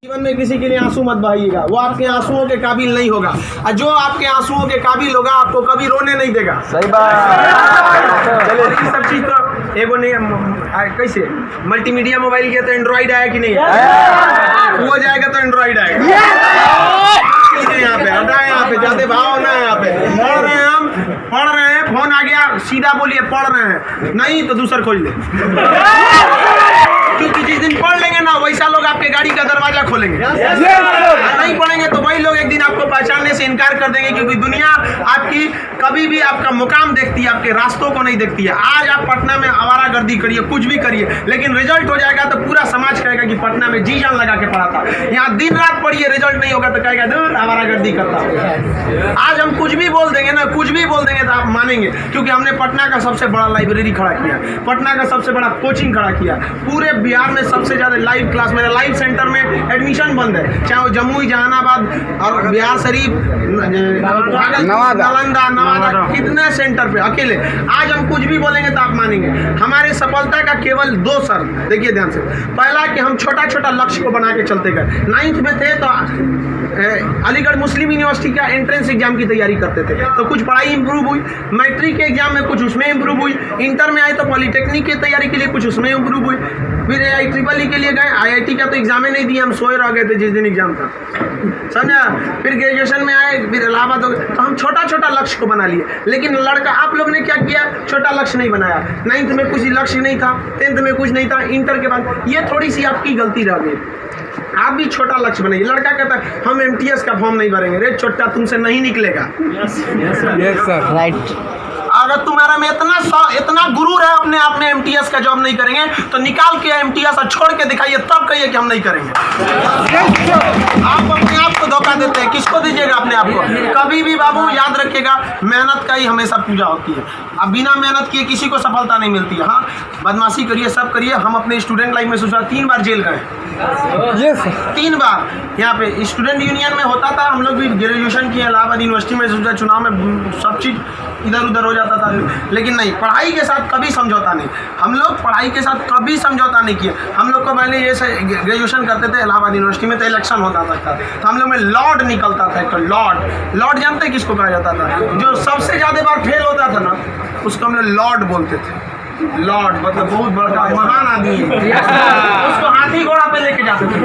जीवन में किसी के लिए आंसू मत बहाइएगा, वो आपके आंसुओं के काबिल नहीं होगा, और जो आपके आंसुओं के काबिल होगा आपको कभी रोने नहीं देगा। सही बात। चलिए ये सब चीज तो एगो नहीं कैसे मल्टीमीडिया मोबाइल किया तो एंड्रॉइड आया कि नहीं हो जाएगा तो एंड्रॉइड आएगा। यहाँ पे हटा, यहाँ पे जाते भाव ना, यहाँ पे पढ़ रहे हैं, हम पढ़ रहे हैं, फोन आ गया सीधा बोलिए पढ़ रहे हैं, नहीं तो दूसरा खोज ले। क्योंकि जिस दिन पढ़ लेंगे ना वैसा लोग आपके गाड़ी का दरवाजा खोलेंगे, नहीं पढ़ेंगे तो वही लोग एक दिन आपको पहचानने से इनकार कर देंगे। क्योंकि दुनिया आपकी कभी भी आपका मुकाम देखती है, आपके रास्तों को नहीं देखती है। आज आप पटना में आवारागर्दी करिए, कुछ भी करिए, लेकिन रिजल्ट हो जाएगा तो पूरा समाज कहेगा कि पटना में जी जान लगा के पढ़ा था। यहाँ दिन रात पढ़िए, रिजल्ट नहीं होगा तो कहेगा दूर आवारागर्दी करता। आज हम कुछ भी बोल देंगे ना, कुछ भी बोल देंगे तो आप मानेंगे, क्योंकि हमने पटना का सबसे बड़ा लाइब्रेरी खड़ा किया, पटना का सबसे बड़ा कोचिंग खड़ा किया, पूरे बिहार में सबसे ज्यादा लाइव क्लास, मेरा लाइव सेंटर में एडमिशन बंद है, चाहे वो जमुई, जहानाबाद और बिहार शरीफ, नालंदा, नवादा, कितने सेंटर पे अकेले। आज हम कुछ भी बोलेंगे तो आप मानेंगे। हमारे सफलता का केवल 2 शर्त, देखिए ध्यान से। पहला कि हम छोटा छोटा लक्ष्य को बना के चलते गए। 9th में थे तो अलीगढ़ मुस्लिम यूनिवर्सिटी का एंट्रेंस एग्जाम की तैयारी करते थे, तो कुछ पढ़ाई इंप्रूव हुई, मैट्रिक के एग्जाम में कुछ उसमें इंप्रूव हुई, इंटर में आए तो पॉलिटेक्निक की तैयारी के लिए कुछ उसमें इंप्रूव हुई, फिर IEEE के लिए गए, IIT का तो एग्जाम ही नहीं दिया, हम सोए रह गए थे जिस दिन एग्जाम था, समझा। फिर ग्रेजुएशन में आए, फिर इलाहाबाद हो गए, तो हम छोटा छोटा लक्ष्य को बना लिए। लेकिन लड़का आप लोग ने क्या किया, छोटा लक्ष्य नहीं बनाया। 9th में कुछ लक्ष्य नहीं था, 10th में कुछ नहीं था, इंटर के बाद ये थोड़ी सी आपकी गलती रह गई। आप भी छोटा लक्ष्य बनाइए। लड़का कहता है हम MTS का फॉर्म नहीं भरेंगे, रे छोटा तुमसे नहीं निकलेगा। Yes sir, right. अगर तुम्हारा में इतना गुरूर है अपने आप में MTS का जॉब नहीं करेंगे तो निकाल के MTS और छोड़ के दिखाइए, तब कहिए कि हम नहीं करेंगे। आप अपने आप को धोखा देते हैं, किसको दीजिएगा अपने आप को। कभी भी बाबू याद रखिएगा, मेहनत का ही हमेशा पूजा होती है। अब बिना मेहनत किए किसी को सफलता नहीं मिलती है। हाँ, बदमाशी करिए, सब करिए। हम अपने स्टूडेंट लाइफ में सोचा 3 बार जेल गए, 3 बार। यहाँ पे स्टूडेंट यूनियन में होता था, हम लोग भी ग्रेजुएशन किए इलाहाबाद यूनिवर्सिटी में, सोचा चुनाव में सब चीज़ इधर उधर हो जाता था, लेकिन नहीं, पढ़ाई के साथ कभी समझौता नहीं। हम लोग पढ़ाई के साथ कभी समझौता नहीं किए। हम लोग को पहले ये ग्रेजुएशन करते थे इलाहाबाद यूनिवर्सिटी में, तो इलेक्शन होता था, तो हम लोग में लॉर्ड निकलता था। तो लॉर्ड जानते हैं किसको कहा जाता था? जो सबसे ज़्यादा बार फेल होता था ना, उसको हम लोग लॉर्ड बोलते थे। लॉर्ड मतलब बहुत बड़ा महान आदमी है। उसको हाथी घोड़ा पे लेके जाते थे,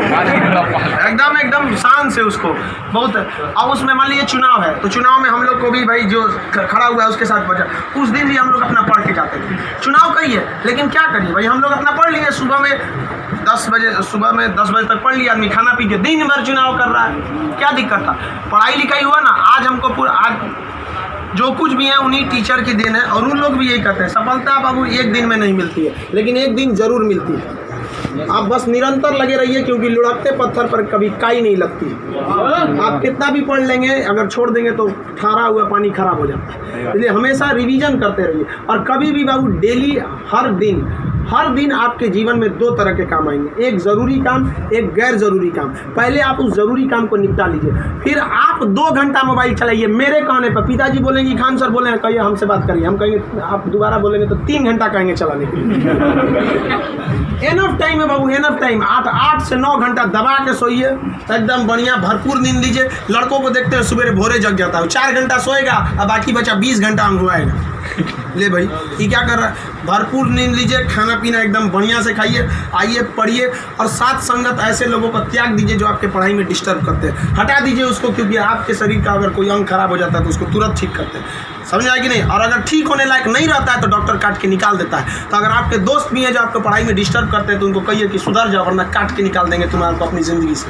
एकदम शान से उसको बहुत। अब उसमें मान लीजिए चुनाव है, तो चुनाव में हम लोग को भी भाई जो खड़ा हुआ है उसके साथ बचा, उस दिन भी हम लोग अपना पढ़ के जाते थे। चुनाव कही है, लेकिन क्या करिए भाई, हम लोग अपना पढ़ लिए। सुबह में 10 बजे तक पढ़ लिया आदमी, खाना पी के दिन भर चुनाव कर रहा है, क्या दिक्कत था? पढ़ाई लिखाई हुआ ना। आज हमको आज जो कुछ भी है उन्हीं टीचर की देन है, और उन लोग भी यही कहते हैं सफलता बाबू एक दिन में नहीं मिलती है, लेकिन एक दिन जरूर मिलती है। आप बस निरंतर लगे रहिए, क्योंकि लुढ़कते पत्थर पर कभी काई नहीं लगती। आप कितना भी पढ़ लेंगे, अगर छोड़ देंगे तो ठहरा हुआ पानी खराब हो जाता है। इसलिए हमेशा रिवीजन करते रहिए, और कभी भी बाबू डेली हर दिन आपके जीवन में 2 तरह के काम आएंगे, एक ज़रूरी काम, एक गैर ज़रूरी काम। पहले आप उस ज़रूरी काम को निपटा लीजिए, फिर आप 2 घंटा मोबाइल चलाइए। मेरे कहने पर पिताजी बोलेंगे, खान सर बोलेंगे कहिए हमसे बात करिए, हम कहेंगे आप दोबारा बोलेंगे तो 3 घंटा कहेंगे चलाने के लिए। एनफ टाइम है बाबू, एनफ टाइम। आप 8 से 9 घंटा दबा के सोइए, एकदम बढ़िया भरपूर नींद लीजिए। लड़कों को देखते हैं सुबह भोरे जग जाता है, 4 घंटा सोएगा और बाकी बचा 20 घंटा अंगुआएगा। ले भाई ये क्या कर रहा है? भरपूर नींद लीजिए, खाना पीना एकदम बढ़िया से खाइए, आइए पढ़िए, और साथ संगत ऐसे लोगों को त्याग दीजिए जो आपके पढ़ाई में डिस्टर्ब करते हैं। हटा दीजिए उसको, क्योंकि आपके शरीर का अगर कोई अंग खराब हो जाता है तो उसको तुरंत ठीक करते हैं, समझ आए कि नहीं? और अगर ठीक होने लायक नहीं रहता है तो डॉक्टर काट के निकाल देता है। तो अगर आपके दोस्त भी हैं जो आपको पढ़ाई में डिस्टर्ब करते हैं तो उनको कहिए कि सुधर जाओ, वरना काट के निकाल देंगे तुम्हारे को अपनी ज़िंदगी से।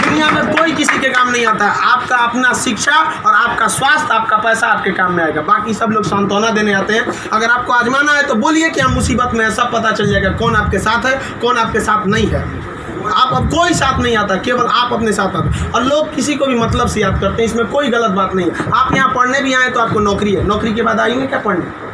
दुनिया में कोई किसी के काम नहीं आता है। आपका अपना शिक्षा और आपका स्वास्थ्य, आपका पैसा आपके काम में आएगा। बाकी सब लोग सांत्वना देने आते हैं। अगर आपको आजमाना है तो बोलिए कि हम मुसीबत में है, सब पता चल जाएगा कौन आपके साथ है, कौन आपके साथ नहीं है। आप अब कोई साथ नहीं आता, केवल आप अपने साथ आते। और लोग किसी को भी मतलब से याद करते हैं, इसमें कोई गलत बात नहीं है। आप यहाँ पढ़ने भी आए तो आपको नौकरी है, नौकरी के बाद आएंगे क्या पढ़ने?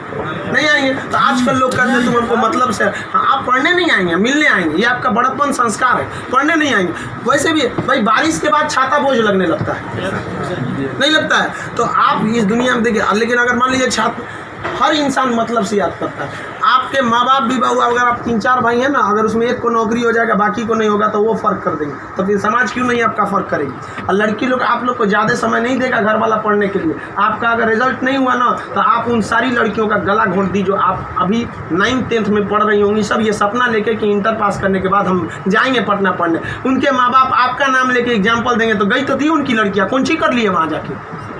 नहीं आएंगे। तो आजकल लोग कहते हैं तुम हमको मतलब से, हाँ आप पढ़ने नहीं आएंगे, मिलने आएंगे, ये आपका बड़प्पन संस्कार है, पढ़ने नहीं आएंगे। वैसे भी भाई बारिश के बाद छाता बोझ लगने लगता है, नहीं लगता है? तो आप इस दुनिया में देखिए, लेकिन अगर मान लीजिए छात्र, हर इंसान मतलब से याद करता है। आपके माँ बाप भी बहु, अगर आप 3-4 भाई हैं ना, अगर उसमें एक को नौकरी हो जाएगा बाकी को नहीं होगा तो वो फ़र्क कर देंगे, तो फिर समाज क्यों नहीं आपका फ़र्क करेगी? और लड़की लोग आप लोग को ज़्यादा समय नहीं देगा घर वाला पढ़ने के लिए। आपका अगर रिजल्ट नहीं हुआ ना तो आप उन सारी लड़कियों का गला घोंट दी जो आप अभी 9th-10th में पढ़ रही होंगी, सब ये सपना लेके कि इंटर पास करने के बाद हम जाएंगे पटना पढ़ने। उनके माँ बाप आपका नाम लेके एग्जाम्पल देंगे तो गई तो थी उनकी लड़कियाँ, कौन सी कर लिए वहाँ जाके?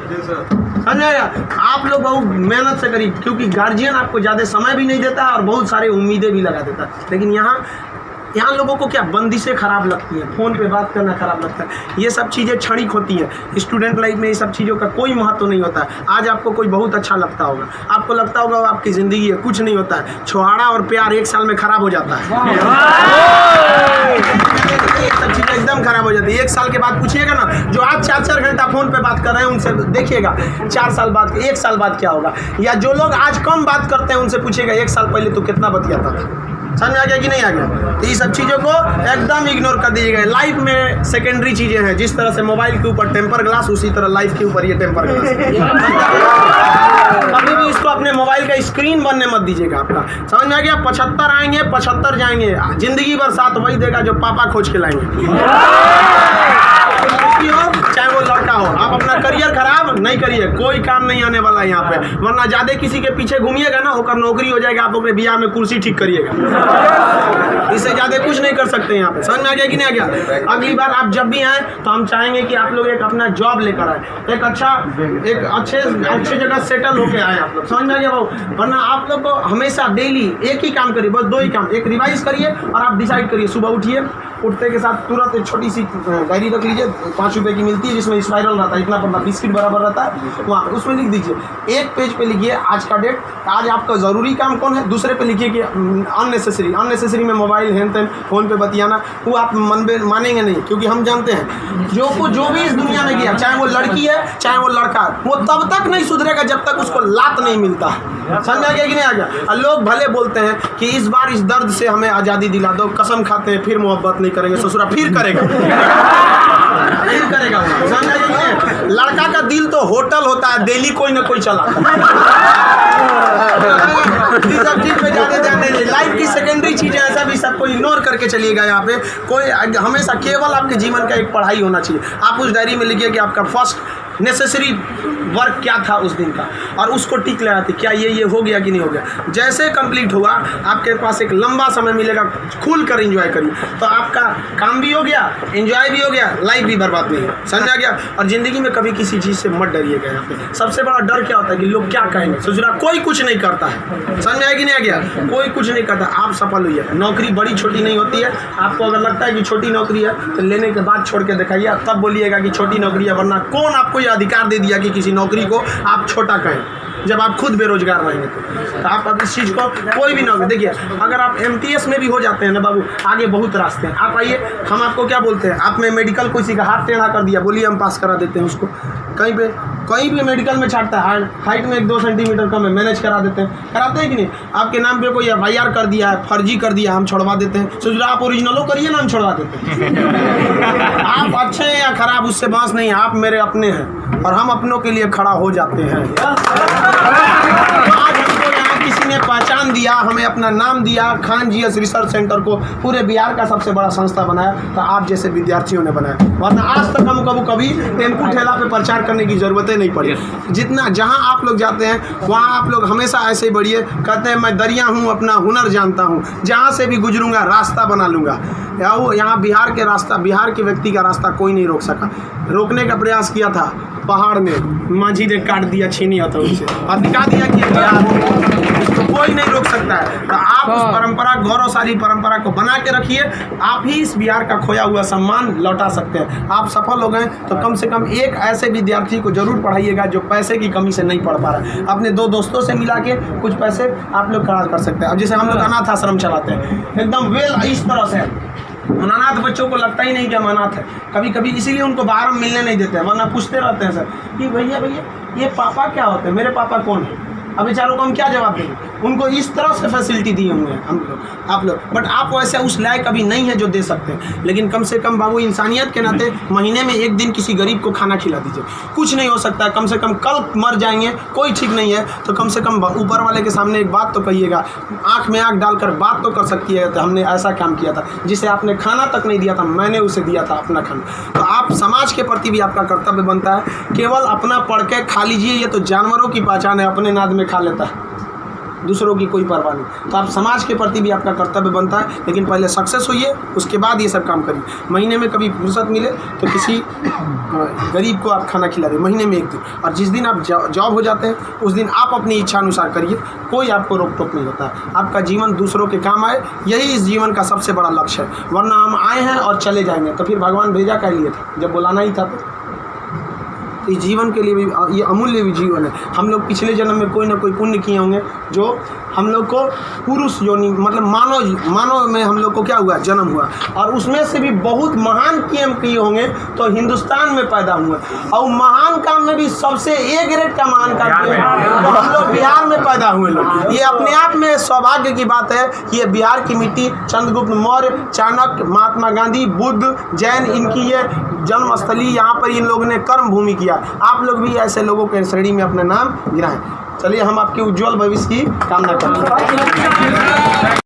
समझाया? आप लोग बहुत मेहनत से करिए, क्योंकि गार्जियन आपको ज़्यादा समय भी नहीं देता है और बहुत सारे उम्मीदें भी लगा देता है। लेकिन यहाँ लोगों को क्या बंदिशें खराब लगती हैं, फ़ोन पे बात करना खराब लगता है, ये सब चीज़ें क्षणिक होती हैं। स्टूडेंट लाइफ में ये सब चीज़ों का कोई महत्व नहीं होता है। आज आपको कोई बहुत अच्छा लगता होगा, आपको लगता होगा वो आपकी ज़िंदगी है, कुछ नहीं होता है। छुहाड़ा और प्यार 1 साल में ख़राब हो जाता है, सब चीज़ें एकदम खराब हो जाती है। 1 साल के बाद पूछिएगा ना, जो आज 4-4 घंटा फ़ोन पे बात कर रहे हैं उनसे देखिएगा 4 साल बाद, 1 साल बाद क्या होगा। या जो लोग आज कम बात करते हैं उनसे पूछिएगा 1 साल पहले तो कितना बतियाता था। समझ आ गया कि नहीं आ गया? तो ये सब चीज़ों को एकदम इग्नोर कर दीजिएगा। लाइफ में सेकेंडरी चीज़ें हैं, जिस तरह से मोबाइल के ऊपर टेम्पर ग्लास, उसी तरह लाइफ के ऊपर ये टेम्पर ग्लास। कभी भी इसको अपने मोबाइल का स्क्रीन बनने मत दीजिएगा आपका। समझ में आ गया? 75 आएंगे 75 जाएंगे, जिंदगी भर साथ वही देगा जो पापा खोज के लाएंगे। चाहे वो लड़का हो, आप अपना करियर खराब नहीं करिए, कोई काम नहीं आने वाला है यहाँ पे। वरना ज़्यादा किसी के पीछे घूमिएगा ना, होकर नौकरी हो जाएगा, आप अपने बियाह में कुर्सी ठीक करिएगा, इससे ज़्यादा कुछ नहीं कर सकते यहाँ पे। समझ में आ गया कि नहीं आ गया? अगली बार आप जब भी आए तो हम चाहेंगे कि आप लोग एक अपना जॉब लेकर आए, एक अच्छे जगह सेटल होके आए आप लोग। समझ में आ गया भाव? वरना आप लोग को हमेशा डेली एक ही काम करिए, बस 2 ही काम, एक रिवाइज करिए और आप डिसाइड करिए। सुबह उठिए, उठते के साथ तुरंत एक छोटी सी डायरी रख लीजिए, 5 रुपये की मिलती है, जिसमें स्पाइरल रहता है, इतना पतला बिस्किट बराबर रहता है, वहाँ उसमें लिख दीजिए। एक पेज पे लिखिए आज का डेट, आज आपका ज़रूरी काम कौन है। दूसरे पे लिखिए कि अननेसेसरी में मोबाइल हैन तैन फ़ोन पे बतियाना, वो आप मानेंगे नहीं, क्योंकि हम जानते हैं जो भी इस दुनिया में किया, चाहे वो लड़की है चाहे वो लड़का है, वो तब तक नहीं सुधरेगा जब तक उसको लात नहीं मिलता है। समझ आ गया कि नहीं आ गया? और लोग भले बोलते हैं कि इस बार इस दर्द से हमें आज़ादी दिला दो, कसम खाते हैं फिर मोहब्बत नहीं करेंगे, ससुरा फिर करेगा, फिर करेगा। समझ आ गया कि नहीं? लड़का का दिल तो होटल होता है, दिल्ली कोई ना कोई चलाता है। सब चीज़ पे ज़्यादा ध्यान नहीं, लाइफ की सेकेंडरी चीज़ें ऐसा भी सबको इग्नोर करके चलिएगा। यहाँ पे कोई हमेशा केवल आपके जीवन का एक पढ़ाई होना चाहिए। आप उस डायरी में लिखिए कि आपका फर्स्ट नेसेसरी वर्क क्या था उस दिन का, और उसको टिक लगाते क्या ये हो गया कि नहीं हो गया। जैसे कंप्लीट हुआ आपके पास एक लंबा समय मिलेगा, खुल कर एंजॉय करिए, तो आपका काम भी हो गया, एंजॉय भी हो गया, लाइफ भी बर्बाद नहीं है। समझ आ गया? और ज़िंदगी में कभी किसी चीज़ से मत डरिएगा। यहाँ पे सबसे बड़ा डर क्या होता है कि लोग क्या कहेंगे। सोचना कोई कुछ नहीं करता है, समझ आया कि नहीं आ गया? कोई कुछ नहीं करता, आप सफल हुई। नौकरी बड़ी छोटी नहीं होती है। आपको अगर लगता है कि छोटी नौकरी है तो लेने के बाद छोड़ के दिखाइए, तब बोलिएगा कि छोटी नौकरी है। वरना कौन आपको ये अधिकार दे दिया कि किसी नौकरी को आप छोटा कहें, जब आप खुद बेरोजगार रहेंगे तो आप अब इस चीज़ को कोई भी नौकरी देखिए। अगर आप MTS में भी हो जाते हैं ना बाबू, आगे बहुत रास्ते हैं। आप आइए, हम आपको क्या बोलते हैं, आप में मेडिकल किसी का हाथ टेढ़ा कर दिया, बोलिए हम पास करा देते हैं उसको। कहीं भी मेडिकल में छाटता है, हाइट में 1-2 सेंटीमीटर कम है, मैनेज करा देते हैं। कराते हैं कि नहीं? आपके नाम पे कोई FIR कर दिया है, फर्जी कर दिया, हम छोड़वा देते हैं। सोच रहे आप ओरिजिनलो करिए ना, हम छोड़वा देते हैं। आप अच्छे हैं या खराब उससे बात नहीं है, आप मेरे अपने हैं और हम अपनों के लिए खड़ा हो जाते हैं। आज हमको यहाँ किसी ने पहचान दिया, हमें अपना नाम दिया, खान GS रिसर्च सेंटर को पूरे बिहार का सबसे बड़ा संस्था बनाया, तो आप जैसे विद्यार्थियों ने बनाया। वरना आज तक हम कभी टेम्पू ठेला पे प्रचार करने की ज़रूरतें नहीं पड़ी। जितना जहाँ आप लोग जाते हैं वहाँ आप लोग हमेशा ऐसे ही बढ़िए। कहते हैं मैं दरिया हूँ, अपना हुनर जानता हूँ, जहाँ से भी गुजरूँगा रास्ता बना लूँगा। यहाँ बिहार के व्यक्ति का रास्ता कोई नहीं रोक सका। रोकने का प्रयास किया था पहाड़ में, माझी ने काट दिया छीनी हथौड़ी से और दिखा दिया कि इसको कोई नहीं रोक सकता है। तो आप उस परंपरा, गौरवशाली परंपरा को बना के रखिए। आप ही इस बिहार का खोया हुआ सम्मान लौटा सकते हैं। आप सफल हो गए तो कम से कम एक ऐसे विद्यार्थी को जरूर पढ़ाइएगा जो पैसे की कमी से नहीं पढ़ पा रहा है। अपने 2 दोस्तों से मिला के कुछ पैसे आप लोग खड़ा कर सकते हैं। अब जैसे हम लोग अनाथ आश्रम चलाते हैं, एकदम वेल इस तरह से अनाथ बच्चों को लगता ही नहीं कि हम अनाथ है। कभी कभी इसीलिए उनको बाहर हम मिलने नहीं देते हैं, वरना पूछते रहते हैं सर कि भैया ये पापा क्या होते हैं, मेरे पापा कौन है। अब बेचारों को हम क्या जवाब देंगे? उनको इस तरह से फैसिलिटी दिए हुए हैं हम लोग, आप लोग, बट आप वैसे उस लायक अभी नहीं है जो दे सकते हैं। लेकिन कम से कम बाबू इंसानियत के नाते महीने में एक दिन किसी गरीब को खाना खिला दीजिए। कुछ नहीं हो सकता है, कम से कम कल मर जाएंगे, कोई ठीक नहीं है, तो कम से कम ऊपर वाले के सामने एक बात तो कहिएगा, आँख में आँख डालकर बात तो कर सकती है, तो हमने ऐसा काम किया था जिसे आपने खाना तक नहीं दिया था, मैंने उसे दिया था अपना खाना। तो आप समाज के प्रति भी आपका कर्तव्य बनता है। केवल अपना पढ़ के खा लीजिए, ये तो जानवरों की पहचान है, अपने नाद में खा लेता है, दूसरों की कोई परवाह नहीं। तो आप समाज के प्रति भी आपका कर्तव्य बनता है, लेकिन पहले सक्सेस होइए, उसके बाद ये सब काम करिए। महीने में कभी फुर्सत मिले तो किसी गरीब को आप खाना खिला दें, महीने में एक दिन। और जिस दिन आप जॉब हो जाते हैं उस दिन आप अपनी इच्छा अनुसार करिए, कोई आपको रोक टोक नहीं होता है। आपका जीवन दूसरों के काम आए, यही इस जीवन का सबसे बड़ा लक्ष्य है। वरना हम आए हैं और चले जाएंगे, तो फिर भगवान भेजा क्या लिए था, जब बुलाना ही था। तो इस जीवन के लिए भी ये अमूल्य भी जीवन है। हम लोग पिछले जन्म में कोई ना कोई पुण्य किए होंगे जो हम लोग को पुरुष योनि मतलब मानव में हम लोग को क्या हुआ, जन्म हुआ, और उसमें से भी बहुत महान काम किए होंगे तो हिंदुस्तान में पैदा हुए। और महान काम में भी सबसे ए ग्रेड का महान काम किए तो हम लोग बिहार में पैदा हुए लोग। ये अपने आप में सौभाग्य की बात है। ये बिहार की मिट्टी, चंद्रगुप्त मौर्य, चाणक्य, महात्मा गांधी, बुद्ध, जैन, इनकी ये जन्मस्थली, यहाँ पर इन लोगों ने कर्म भूमि किया। आप लोग भी ऐसे लोगों के श्रेणी में अपना नाम गिराएं। चलिए हम आपके उज्जवल भविष्य की कामना करते हैं।